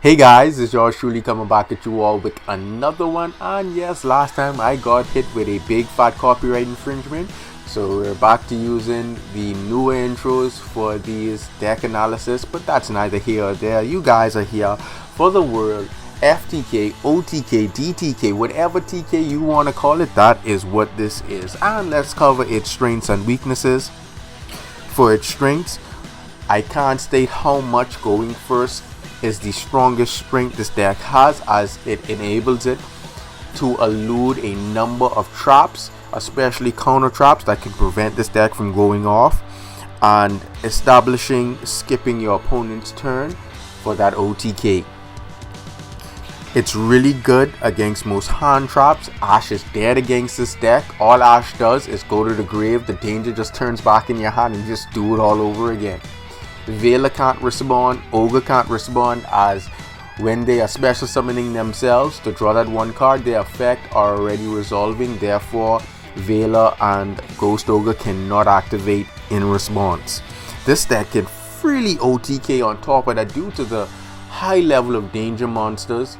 Hey guys, it's yours truly coming back at you all with another one. And yes, last time I got hit with a big fat copyright infringement. So we're back to using the newer intros for these deck analysis, but that's neither here or there. You guys are here for the world. FTK, OTK, DTK, whatever TK you want to call it, that is what this is. And let's cover its strengths and weaknesses. For its strengths, I can't state how much going first is the strongest strength this deck has, as it enables it to elude a number of traps, especially counter traps that can prevent this deck from going off, and skipping your opponent's turn for that OTK. It's really good against most hand traps. Ash is dead against this deck. All Ash does is go to the grave, the danger just turns back in your hand and you just do it all over again. Vela can't respond, Ogre can't respond, as when they are special summoning themselves to draw that one card, their effect are already resolving. Therefore, Vela and Ghost Ogre cannot activate in response. This deck can freely OTK on top of that due to the high level of danger monsters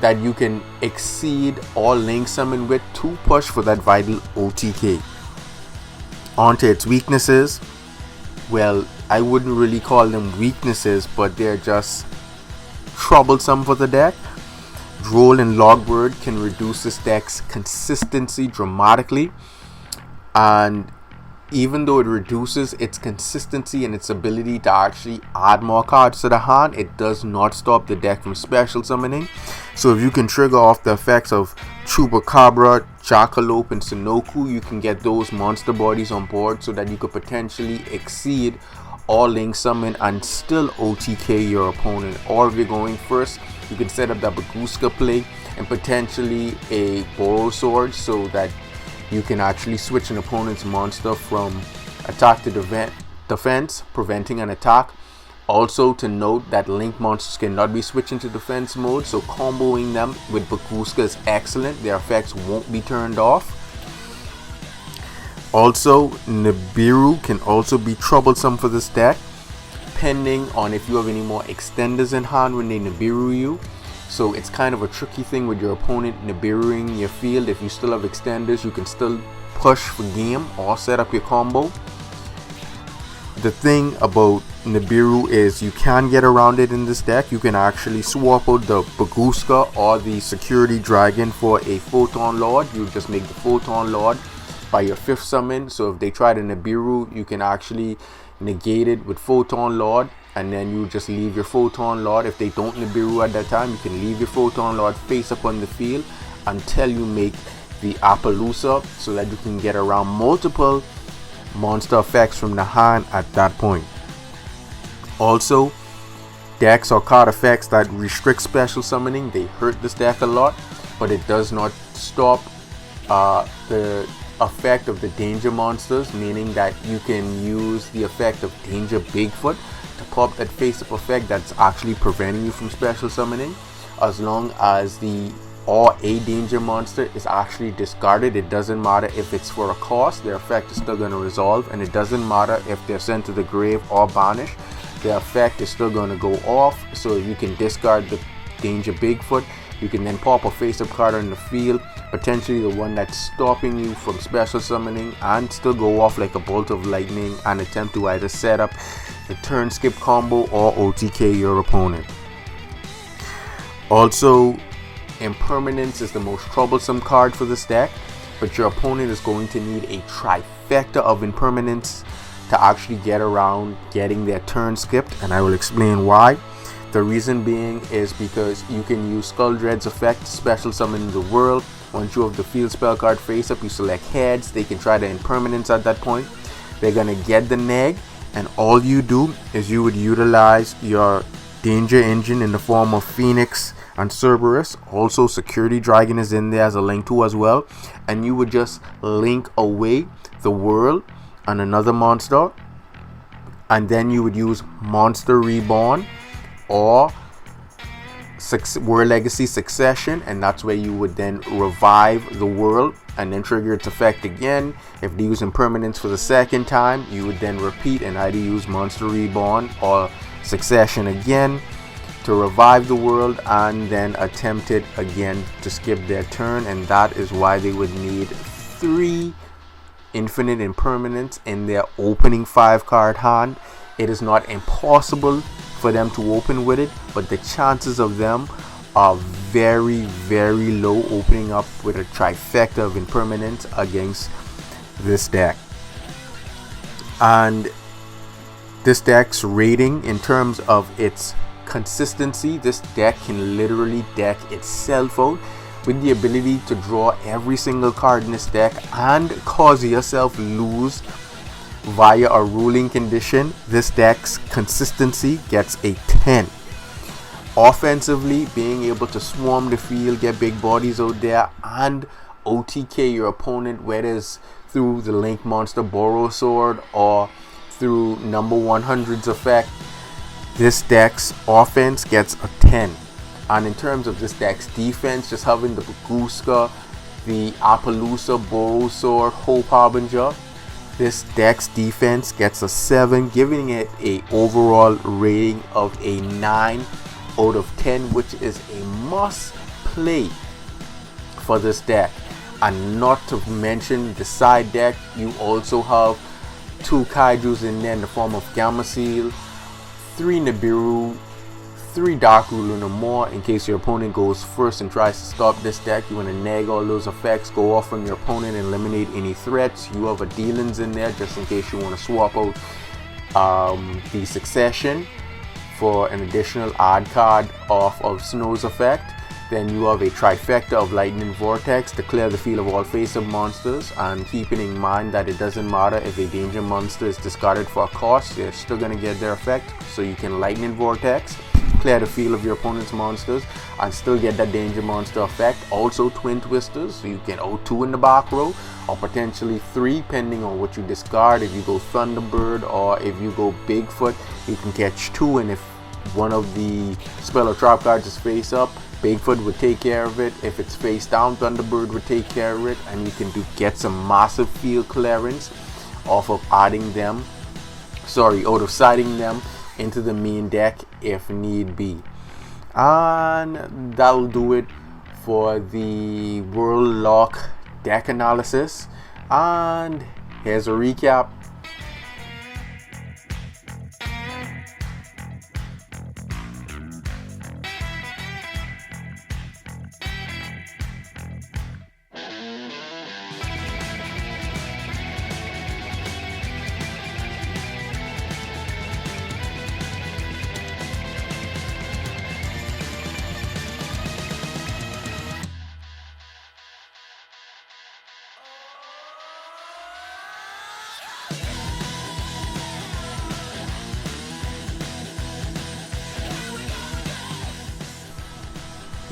that you can exceed or link summon with to push for that vital OTK. Onto its weaknesses. Well, I wouldn't really call them weaknesses, but they're just troublesome for the deck. Droll and Logbird can reduce this deck's consistency dramatically, and even though it reduces its consistency and its ability to actually add more cards to the hand, it does not stop the deck from special summoning. So if you can trigger off the effects of Chupacabra, Jackalope, and Sunoku, you can get those monster bodies on board so that you could potentially exceed or link summon and still OTK your opponent. Or if you're going first, you can set up that Baguska play and potentially a Borrow Sword so that you can actually switch an opponent's monster from attack to defense, preventing an attack. Also to note that link monsters cannot be switched into defense mode, so comboing them with Baguska is excellent. Their effects won't be turned off. Also, Nibiru can also be troublesome for this deck, depending on if you have any more extenders in hand when they Nibiru you. So it's kind of a tricky thing with your opponent Nibiruing your field. If you still have extenders, you can still push for game or set up your combo. The thing about Nibiru is you can get around it in this deck. You can actually swap out the Baguska or the Security Dragon for a Photon Lord. You just make the Photon Lord by your 5th summon. So if they try to Nibiru, you can actually negate it with Photon Lord, and then you just leave your Photon Lord. If they don't Nibiru at that time, you can leave your Photon Lord face up on the field until you make the Appaloosa, so that you can get around multiple monster effects from the hand at that point. Also, decks or card effects that restrict special summoning, they hurt this deck a lot, but it does not stop the effect of the danger monsters, meaning that you can use the effect of Danger Bigfoot to pop that face up effect that's actually preventing you from special summoning. As long as a danger monster is actually discarded, it doesn't matter if it's for a cost, their effect is still going to resolve, and it doesn't matter if they're sent to the grave or banished, their effect is still going to go off. So you can discard the Danger Bigfoot, you can then pop a face up card on the field, potentially the one that's stopping you from special summoning, and still go off like a bolt of lightning and attempt to either set up the turn skip combo or OTK your opponent. Also, Impermanence is the most troublesome card for this deck, but your opponent is going to need a trifecta of Impermanence to actually get around getting their turn skipped, and I will explain why. The reason being is because you can use Skull Dread's effect to special summon the world. Once you have the field spell card face up, you select heads. They can try the Impermanence at that point. They're gonna get the neg, and all you do is you would utilize your danger engine in the form of Phoenix and Cerberus. Also, Security Dragon is in there as a link too as well, and you would just link away the world and another monster, and then you would use Monster Reborn or World Legacy Succession, and that's where you would then revive the world and then trigger its effect again. If they use Impermanence for the second time, you would then repeat and either use Monster Reborn or Succession again. to revive the world and then attempt it again to skip their turn, and that is why they would need 3 infinite impermanence in their opening 5-card hand. It is not impossible for them to open with it, but the chances of them are very, very low opening up with a trifecta of impermanence against this deck. And this deck's rating in terms of its consistency, this deck can literally deck itself out with the ability to draw every single card in this deck and cause yourself lose via a ruling condition. This deck's consistency gets a 10. Offensively, being able to swarm the field, get big bodies out there, and OTK your opponent, whether it's through the Link Monster Borrow Sword or through number 100's effect, this deck's offense gets a 10. And in terms of this deck's defense, just having the Baguska, the Appaloosa, Borrow Sword, Hope Harbinger, this deck's defense gets a 7, giving it a overall rating of a 9 out of 10, which is a must play for this deck. And not to mention the side deck, you also have 2 Kaijus in there in the form of Gameciel, 3 Nibiru, 3 Dark Ruler no more. In case your opponent goes first and tries to stop this deck, you want to neg all those effects, go off on your opponent and eliminate any threats. You have a Dealings in there just in case you want to swap out the Succession for an additional odd card off of Snow's effect. Then you have a trifecta of Lightning Vortex to clear the field of all face-up monsters, and keeping in mind that it doesn't matter if a danger monster is discarded for a cost, they're still going to get their effect. So you can Lightning Vortex, clear the field of your opponent's monsters, and still get that danger monster effect. Also Twin Twisters, so you can O2 in the back row, or potentially 3 depending on what you discard. If you go Thunderbird or if you go Bigfoot, you can catch 2, and if one of the spell or trap cards is face up, Bigfoot would take care of it. If it's face down, Thunderbird would take care of it, and you can get some massive field clearance off of adding them, out of siding them into the main deck if need be. And that'll do it for the World Lock deck analysis. And here's a recap.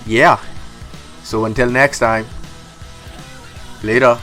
Yeah, so until next time, later.